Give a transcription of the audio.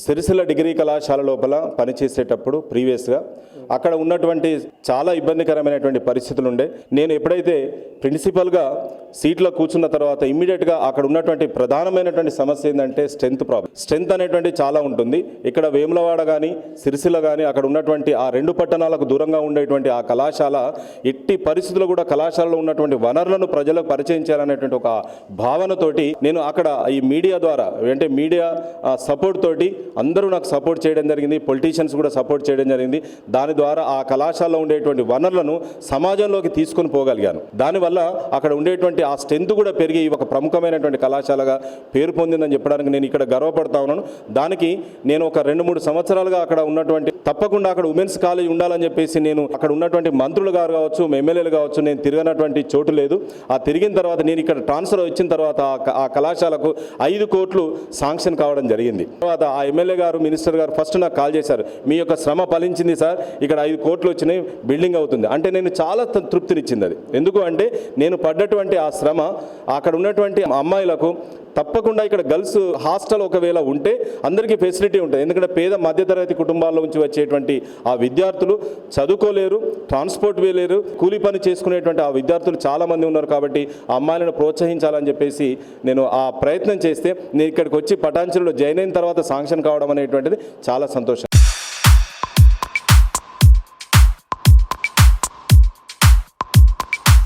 Sircilla degree కళాశాల లోపల పనిచేసేటప్పుడు ప్రీవియస్గా అక్కడ ఉన్నటువంటి చాలా ఇబ్బందికరమైనటువంటి పరిస్థితులు ఉండే. నేను ఎప్పుడైతే ప్రిన్సిపల్గా సీట్లో కూర్చున్న తర్వాత ఇమ్మీడియట్గా అక్కడ ఉన్నటువంటి ప్రధానమైనటువంటి సమస్య ఏంటంటే స్ట్రెంత్ ప్రాబ్లం. స్ట్రెంత్ అనేటువంటి చాలా ఉంటుంది. ఇక్కడ వేములవాడ కానీ సిరిసిల్ల కానీ అక్కడ ఉన్నటువంటి ఆ రెండు పట్టణాలకు దూరంగా ఉండేటువంటి ఆ కళాశాల ఎట్టి పరిస్థితుల్లో కూడా కళాశాలలో ఉన్నటువంటి వనరులను ప్రజలకు పరిచయం చేయాలనేటువంటి ఒక భావనతోటి నేను అక్కడ ఈ మీడియా ద్వారా అంటే మీడియా సపోర్ట్ తోటి అందరూ నాకు సపోర్ట్ చేయడం జరిగింది. పొలిటీషియన్స్ కూడా సపోర్ట్ చేయడం జరిగింది. దాని ద్వారా ఆ కళాశాలలో ఉండేటువంటి వనరులను సమాజంలోకి తీసుకొని పోగలిగాను. దానివల్ల అక్కడ ఉండేటువంటి ఆ స్ట్రెంత్ కూడా పెరిగి ఒక ప్రముఖమైనటువంటి కళాశాలగా పేరు పొందిందని చెప్పడానికి నేను ఇక్కడ గర్వపడతా ఉన్నాను. దానికి నేను ఒక 2-3 సంవత్సరాలుగా అక్కడ ఉన్నటువంటి తప్పకుండా అక్కడ ఉమెన్స్ కాలేజ్ ఉండాలని చెప్పేసి నేను అక్కడ ఉన్నటువంటి మంత్రులు గారు కావచ్చు, ఎమ్మెల్యేలు కావచ్చు, నేను తిరగనటువంటి చోటు లేదు. ఆ తిరిగిన తర్వాత నేను ఇక్కడ ట్రాన్స్ఫర్ వచ్చిన తర్వాత ఆ కళాశాలకు 5 కోట్లు శాంక్షన్ కావడం జరిగింది. తర్వాత ఆ ఎమ్మెల్యే గారు, మినిస్టర్ గారు ఫస్ట్ నాకు కాల్ చేశారు. మీ యొక్క శ్రమ ఫలించింది సార్, ఇక్కడ 5 కోట్లు వచ్చినాయి, బిల్డింగ్ అవుతుంది అంటే నేను చాలా తృప్తినిచ్చింది అది. ఎందుకు అంటే నేను పడ్డటువంటి ఆ శ్రమ అక్కడ ఉన్నటువంటి అమ్మాయిలకు తప్పకుండా ఇక్కడ గర్ల్స్ హాస్టల్ ఒకవేళ ఉంటే అందరికీ ఫెసిలిటీ ఉంటుంది. ఎందుకంటే పేద మధ్యతరగతి కుటుంబాల్లో నుంచి వచ్చేటువంటి ఆ విద్యార్థులు చదువుకోలేరు, ట్రాన్స్పోర్ట్ వేయలేరు, కూలీ పని చేసుకునేటువంటి ఆ విద్యార్థులు చాలామంది ఉన్నారు. కాబట్టి ఆ అమ్మాయిలను ప్రోత్సహించాలని చెప్పేసి నేను ఆ ప్రయత్నం చేస్తే నేను ఇక్కడికి వచ్చి పటాన్చెరులో జాయిన్ అయిన తర్వాత శాంక్షన్ కావడం అనేటువంటిది చాలా సంతోషం.